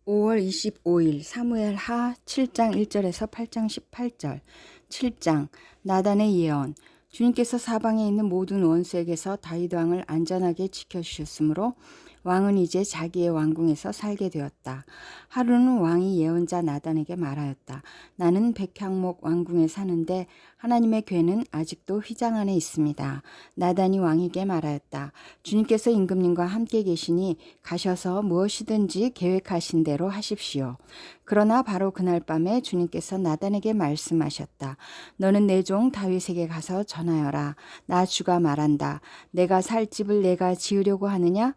5월 25일 사무엘 하 7장 1절에서 8장 18절. 7장 나단의 예언. 주님께서 사방에 있는 모든 원수에게서 다윗 왕을 안전하게 지켜주셨으므로 왕은 이제 자기의 왕궁에서 살게 되었다. 하루는 왕이 예언자 나단에게 말하였다. 나는 백향목 왕궁에 사는데 하나님의 궤는 아직도 휘장 안에 있습니다. 나단이 왕에게 말하였다. 주님께서 임금님과 함께 계시니 가셔서 무엇이든지 계획하신 대로 하십시오. 그러나 바로 그날 밤에 주님께서 나단에게 말씀하셨다. 너는 내 종 다윗에게 가서 전하여라. 나 주가 말한다. 내가 살 집을 내가 지으려고 하느냐?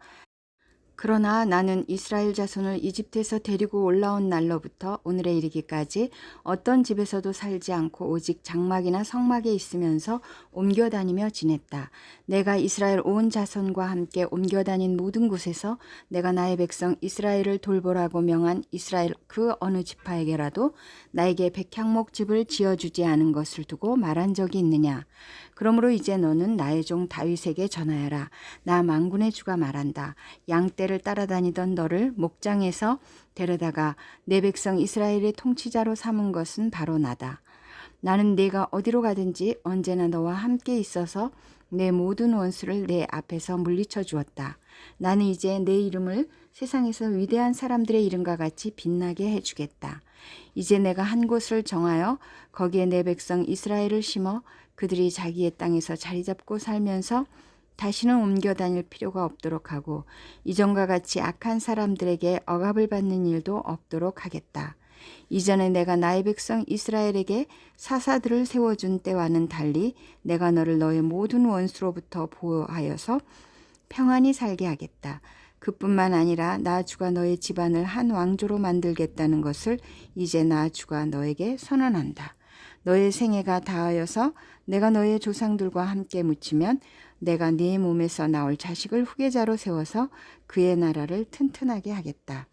그러나 나는 이스라엘 자손을 이집트에서 데리고 올라온 날로부터 오늘에 이르기까지 어떤 집에서도 살지 않고 오직 장막이나 성막에 있으면서 옮겨 다니며 지냈다. 내가 이스라엘 온 자손과 함께 옮겨 다닌 모든 곳에서 내가 나의 백성 이스라엘을 돌보라고 명한 이스라엘 그 어느 지파에게라도 나에게 백향목 집을 지어주지 않은 것을 두고 말한 적이 있느냐. 그러므로 이제 너는 나의 종 다윗에게 전하여라. 나 만군의 주가 말한다. 양떼를 따라다니던 너를 목장에서 데려다가 내 백성 이스라엘의 통치자로 삼은 것은 바로 나다. 나는 네가 어디로 가든지 언제나 너와 함께 있어서 내 모든 원수를 내 앞에서 물리쳐 주었다. 나는 이제 내 이름을 세상에서 위대한 사람들의 이름과 같이 빛나게 해주겠다. 이제 내가 한 곳을 정하여 거기에 내 백성 이스라엘을 심어 그들이 자기의 땅에서 자리 잡고 살면서 다시는 옮겨 다닐 필요가 없도록 하고 이전과 같이 악한 사람들에게 억압을 받는 일도 없도록 하겠다. 이전에 내가 나의 백성 이스라엘에게 사사들을 세워준 때와는 달리 내가 너를 너의 모든 원수로부터 보호하여서 평안히 살게 하겠다. 그뿐만 아니라 나 주가 너의 집안을 한 왕조로 만들겠다는 것을 이제 나 주가 너에게 선언한다. 너의 생애가 다하여서 내가 너의 조상들과 함께 묻히면 내가 네 몸에서 나올 자식을 후계자로 세워서 그의 나라를 튼튼하게 하겠다.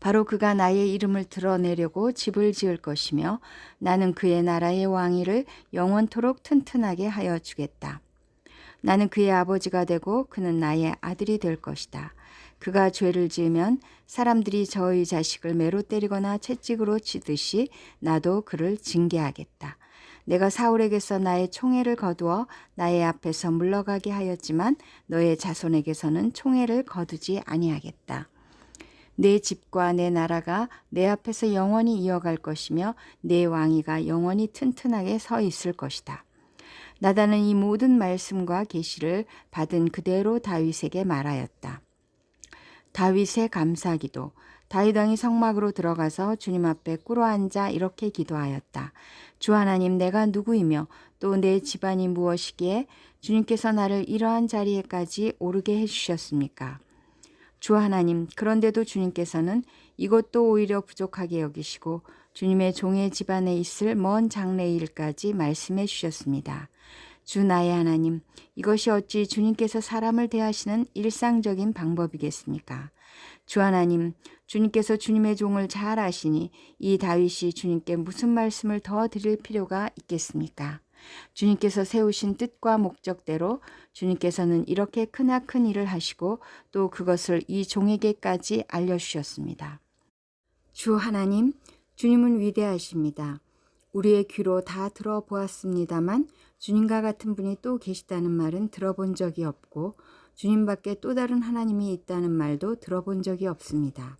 바로 그가 나의 이름을 드러내려고 집을 지을 것이며 나는 그의 나라의 왕위를 영원토록 튼튼하게 하여 주겠다. 나는 그의 아버지가 되고 그는 나의 아들이 될 것이다. 그가 죄를 지으면 사람들이 저의 자식을 매로 때리거나 채찍으로 치듯이 나도 그를 징계하겠다. 내가 사울에게서 나의 총애를 거두어 나의 앞에서 물러가게 하였지만 너의 자손에게서는 총애를 거두지 아니하겠다. 내 집과 내 나라가 내 앞에서 영원히 이어갈 것이며 내 왕위가 영원히 튼튼하게 서 있을 것이다. 나단은 이 모든 말씀과 계시를 받은 그대로 다윗에게 말하였다. 다윗의 감사기도. 다윗 왕이 성막으로 들어가서 주님 앞에 꿇어앉아 이렇게 기도하였다. 주 하나님, 내가 누구이며 또 내 집안이 무엇이기에 주님께서 나를 이러한 자리에까지 오르게 해주셨습니까? 주 하나님, 그런데도 주님께서는 이것도 오히려 부족하게 여기시고 주님의 종의 집안에 있을 먼 장래의 일까지 말씀해 주셨습니다. 주 나의 하나님, 이것이 어찌 주님께서 사람을 대하시는 일상적인 방법이겠습니까? 주 하나님, 주님께서 주님의 종을 잘 아시니 이 다윗이 주님께 무슨 말씀을 더 드릴 필요가 있겠습니까? 주님께서 세우신 뜻과 목적대로 주님께서는 이렇게 크나큰 일을 하시고 또 그것을 이 종에게까지 알려주셨습니다. 주 하나님, 주님은 위대하십니다. 우리의 귀로 다 들어보았습니다만 주님과 같은 분이 또 계시다는 말은 들어본 적이 없고 주님밖에 또 다른 하나님이 있다는 말도 들어본 적이 없습니다.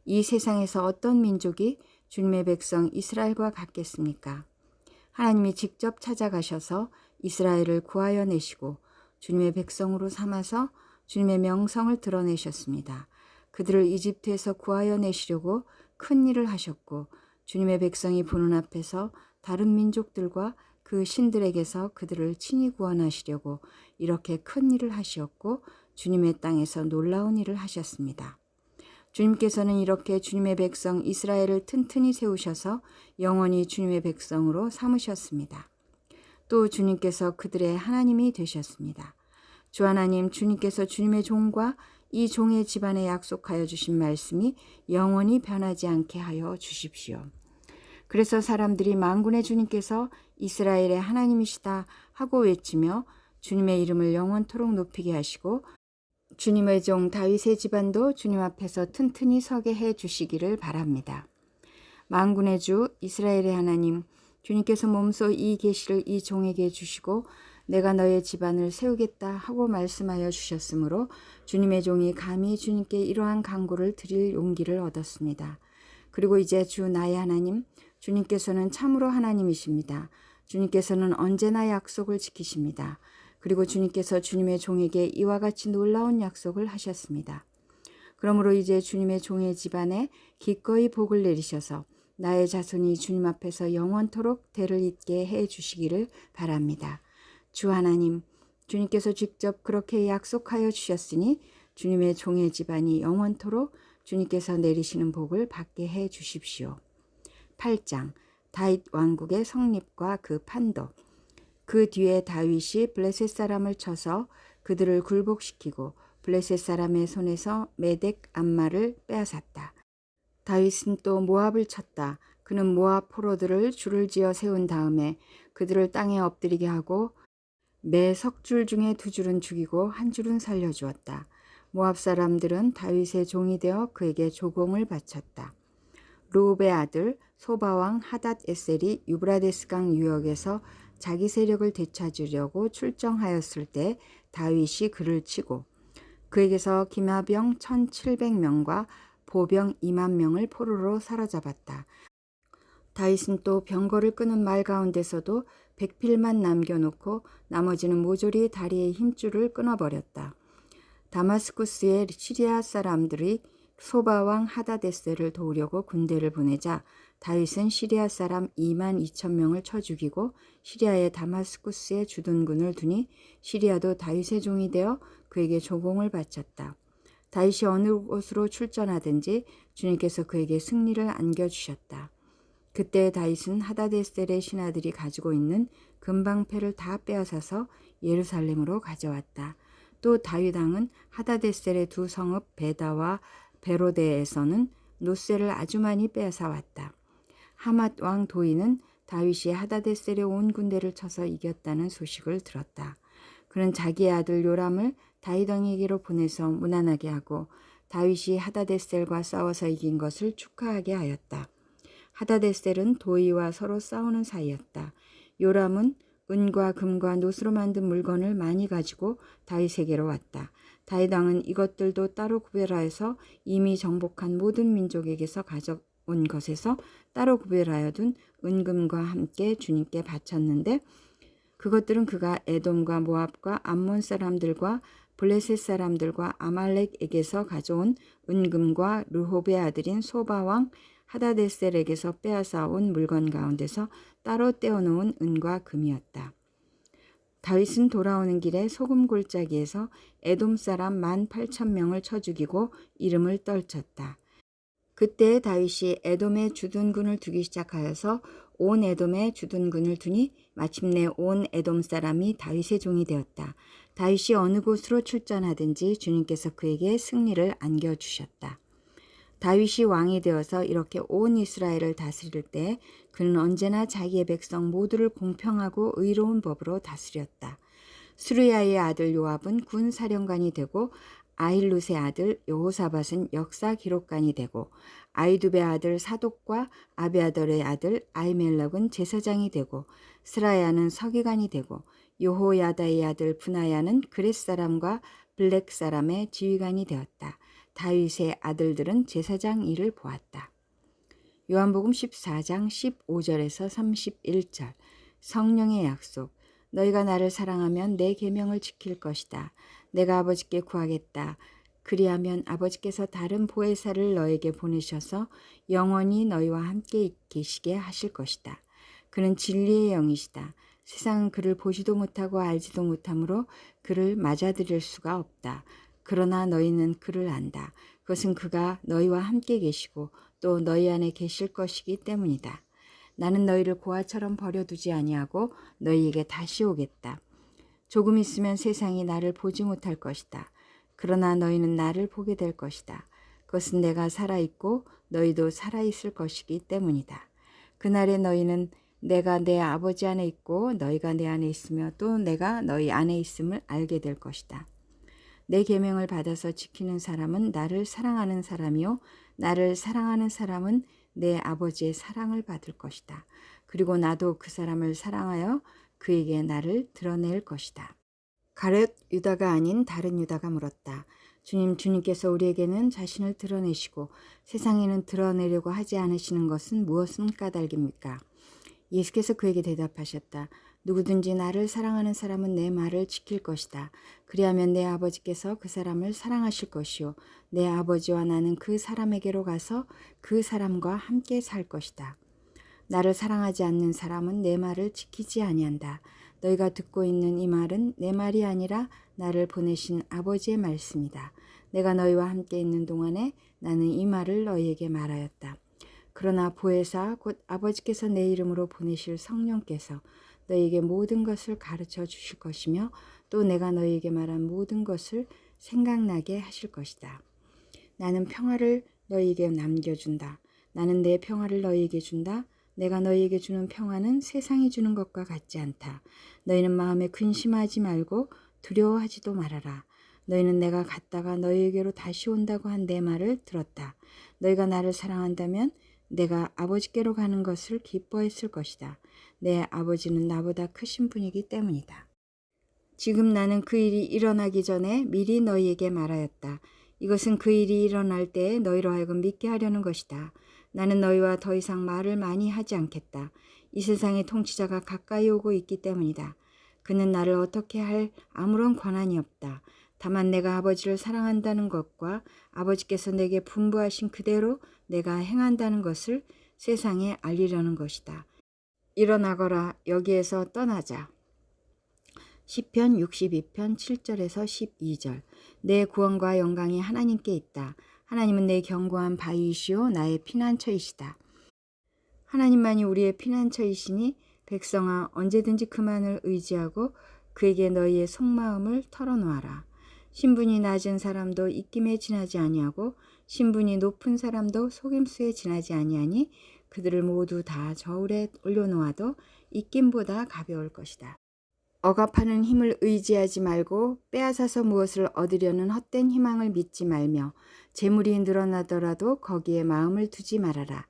이 세상에서 어떤 민족이 주님의 백성 이스라엘과 같겠습니까? 하나님이 직접 찾아가셔서 이스라엘을 구하여 내시고 주님의 백성으로 삼아서 주님의 명성을 드러내셨습니다. 그들을 이집트에서 구하여 내시려고 큰 일을 하셨고 주님의 백성이 보는 앞에서 다른 민족들과 그 신들에게서 그들을 친히 구원하시려고 이렇게 큰 일을 하셨고 주님의 땅에서 놀라운 일을 하셨습니다. 주님께서는 이렇게 주님의 백성 이스라엘을 튼튼히 세우셔서 영원히 주님의 백성으로 삼으셨습니다. 또 주님께서 그들의 하나님이 되셨습니다. 주 하나님, 주님께서 주님의 종과 이 종의 집안에 약속하여 주신 말씀이 영원히 변하지 않게 하여 주십시오. 그래서 사람들이 만군의 주님께서 이스라엘의 하나님이시다 하고 외치며 주님의 이름을 영원토록 높이게 하시고 주님의 종 다윗의 집안도 주님 앞에서 튼튼히 서게 해 주시기를 바랍니다. 만군의 주 이스라엘의 하나님, 주님께서 몸소 이 계시를 이 종에게 주시고 내가 너의 집안을 세우겠다 하고 말씀하여 주셨으므로 주님의 종이 감히 주님께 이러한 간구를 드릴 용기를 얻었습니다. 그리고 이제 주 나의 하나님, 주님께서는 참으로 하나님이십니다. 주님께서는 언제나 약속을 지키십니다. 그리고 주님께서 주님의 종에게 이와 같이 놀라운 약속을 하셨습니다. 그러므로 이제 주님의 종의 집안에 기꺼이 복을 내리셔서 나의 자손이 주님 앞에서 영원토록 대를 잇게 해 주시기를 바랍니다. 주 하나님, 주님께서 직접 그렇게 약속하여 주셨으니 주님의 종의 집안이 영원토록 주님께서 내리시는 복을 받게 해 주십시오. 8장 다윗 왕국의 성립과 그 판도. 그 뒤에 다윗이 블레셋 사람을 쳐서 그들을 굴복시키고 블레셋 사람의 손에서 메덱 암마를 빼앗았다. 다윗은 또 모압을 쳤다. 그는 모압 포로들을 줄을 지어 세운 다음에 그들을 땅에 엎드리게 하고 매 석줄 중에 2줄은 죽이고 1줄은 살려주었다. 모압 사람들은 다윗의 종이 되어 그에게 조공을 바쳤다. 르홉의 아들 소바왕 하닷 에셀이 유브라데스강 유역에서 자기 세력을 되찾으려고 출정하였을 때 다윗이 그를 치고 그에게서 기마병 1700명과 보병 2만 명을 포로로 사로잡았다. 다윗은 또 병거를 끄는 말 가운데서도 백필만 남겨놓고 나머지는 모조리 다리의 힘줄을 끊어버렸다. 다마스쿠스의 시리아 사람들이 소바왕 하다데스를 도우려고 군대를 보내자 다윗은 시리아 사람 2만 2천 명을 쳐 죽이고 시리아의 다마스쿠스에 주둔군을 두니 시리아도 다윗의 종이 되어 그에게 조공을 바쳤다. 다윗이 어느 곳으로 출전하든지 주님께서 그에게 승리를 안겨주셨다. 그때 다윗은 하다데셀의 신하들이 가지고 있는 금방패를 다 빼앗아서 예루살렘으로 가져왔다. 또 다윗 왕은 하다데셀의 2 성읍 베다와 베로데에서는 노새를 아주 많이 빼앗아 왔다. 하맛 왕 도이는 다윗이 하다데셀의 온 군대를 쳐서 이겼다는 소식을 들었다. 그는 자기의 아들 요람을 다윗 왕에게로 보내서 무난하게 하고 다윗이 하다데셀과 싸워서 이긴 것을 축하하게 하였다. 하다데셀은 도이와 서로 싸우는 사이였다. 요람은 은과 금과 노스로 만든 물건을 많이 가지고 다윗에게로 왔다. 다윗 왕은 이것들도 따로 구별하여서 이미 정복한 모든 민족에게서 가져온 것에서 따로 구별하여 둔 은금과 함께 주님께 바쳤는데 그것들은 그가 에돔과 모압과 암몬 사람들과 블레셋 사람들과 아말렉에게서 가져온 은금과 르홉의 아들인 소바왕 하다데셀에게서 빼앗아 온 물건 가운데서 따로 떼어놓은 은과 금이었다. 다윗은 돌아오는 길에 소금 골짜기에서 에돔 사람 18,000명을 쳐 죽이고 이름을 떨쳤다. 그때 다윗이 에돔에 주둔군을 두기 시작하여서 온 에돔에 주둔군을 두니 마침내 온 에돔 사람이 다윗의 종이 되었다. 다윗이 어느 곳으로 출전하든지 주님께서 그에게 승리를 안겨주셨다. 다윗이 왕이 되어서 이렇게 온 이스라엘을 다스릴 때 그는 언제나 자기의 백성 모두를 공평하고 의로운 법으로 다스렸다. 수르야의 아들 요압은 군사령관이 되고 아힐룻의 아들 여호사밧은 역사 기록관이 되고 아이두베의 아들 사독과 아비아달의 아들 아히멜렉은 제사장이 되고 스라야는 서기관이 되고 여호야다의 아들 브나야는 그렛 사람과 블렉 사람의 지휘관이 되었다. 다윗의 아들들은 제사장 일을 보았다. 요한복음 14장 15절에서 31절. 성령의 약속. 너희가 나를 사랑하면 내 계명을 지킬 것이다. 내가 아버지께 구하겠다. 그리하면 아버지께서 다른 보혜사를 너에게 보내셔서 영원히 너희와 함께 계시게 하실 것이다. 그는 진리의 영이시다. 세상은 그를 보지도 못하고 알지도 못하므로 그를 맞아들일 수가 없다. 그러나 너희는 그를 안다. 그것은 그가 너희와 함께 계시고 또 너희 안에 계실 것이기 때문이다. 나는 너희를 고아처럼 버려두지 아니하고 너희에게 다시 오겠다. 조금 있으면 세상이 나를 보지 못할 것이다. 그러나 너희는 나를 보게 될 것이다. 그것은 내가 살아있고 너희도 살아있을 것이기 때문이다. 그날에 너희는 내가 내 아버지 안에 있고 너희가 내 안에 있으며 또 내가 너희 안에 있음을 알게 될 것이다. 내 계명을 받아서 지키는 사람은 나를 사랑하는 사람이요 나를 사랑하는 사람은 내 아버지의 사랑을 받을 것이다. 그리고 나도 그 사람을 사랑하여 그에게 나를 드러낼 것이다. 가룟 유다가 아닌 다른 유다가 물었다. 주님께서 우리에게는 자신을 드러내시고 세상에는 드러내려고 하지 않으시는 것은 무엇은 까닭입니까? 예수께서 그에게 대답하셨다. 누구든지 나를 사랑하는 사람은 내 말을 지킬 것이다. 그리하면 내 아버지께서 그 사람을 사랑하실 것이요 내 아버지와 나는 그 사람에게로 가서 그 사람과 함께 살 것이다. 나를 사랑하지 않는 사람은 내 말을 지키지 아니한다. 너희가 듣고 있는 이 말은 내 말이 아니라 나를 보내신 아버지의 말씀이다. 내가 너희와 함께 있는 동안에 나는 이 말을 너희에게 말하였다. 그러나 보혜사 곧 아버지께서 내 이름으로 보내실 성령께서 너희에게 모든 것을 가르쳐 주실 것이며 또 내가 너희에게 말한 모든 것을 생각나게 하실 것이다. 나는 평화를 너희에게 남겨준다. 나는 내 평화를 너희에게 준다. 내가 너희에게 주는 평화는 세상이 주는 것과 같지 않다. 너희는 마음에 근심하지 말고 두려워하지도 말아라. 너희는 내가 갔다가 너희에게로 다시 온다고 한 내 말을 들었다. 너희가 나를 사랑한다면 내가 아버지께로 가는 것을 기뻐했을 것이다. 내 아버지는 나보다 크신 분이기 때문이다. 지금 나는 그 일이 일어나기 전에 미리 너희에게 말하였다. 이것은 그 일이 일어날 때에 너희로 하여금 믿게 하려는 것이다. 나는 너희와 더 이상 말을 많이 하지 않겠다. 이 세상의 통치자가 가까이 오고 있기 때문이다. 그는 나를 어떻게 할 아무런 권한이 없다. 다만 내가 아버지를 사랑한다는 것과 아버지께서 내게 분부하신 그대로 내가 행한다는 것을 세상에 알리려는 것이다. 일어나거라 여기에서 떠나자. 시편 62편 7절에서 12절. 내 구원과 영광이 하나님께 있다. 하나님은 내 견고한 바위이시오 나의 피난처이시다. 하나님만이 우리의 피난처이시니 백성아 언제든지 그만을 의지하고 그에게 너희의 속마음을 털어놓아라. 신분이 낮은 사람도 입김에 지나지 아니하고 신분이 높은 사람도 속임수에 지나지 아니하니 그들을 모두 다 저울에 올려놓아도 입김보다 가벼울 것이다. 억압하는 힘을 의지하지 말고 빼앗아서 무엇을 얻으려는 헛된 희망을 믿지 말며 재물이 늘어나더라도 거기에 마음을 두지 말아라.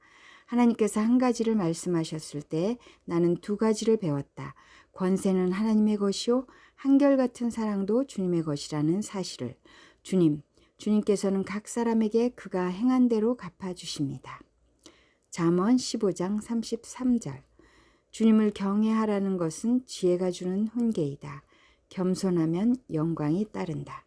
하나님께서 한 가지를 말씀하셨을 때 나는 두 가지를 배웠다. 권세는 하나님의 것이요 한결같은 사랑도 주님의 것이라는 사실을. 주님께서는 각 사람에게 그가 행한 대로 갚아주십니다. 잠언 15장 33절. 주님을 경외하라는 것은 지혜가 주는 훈계이다. 겸손하면 영광이 따른다.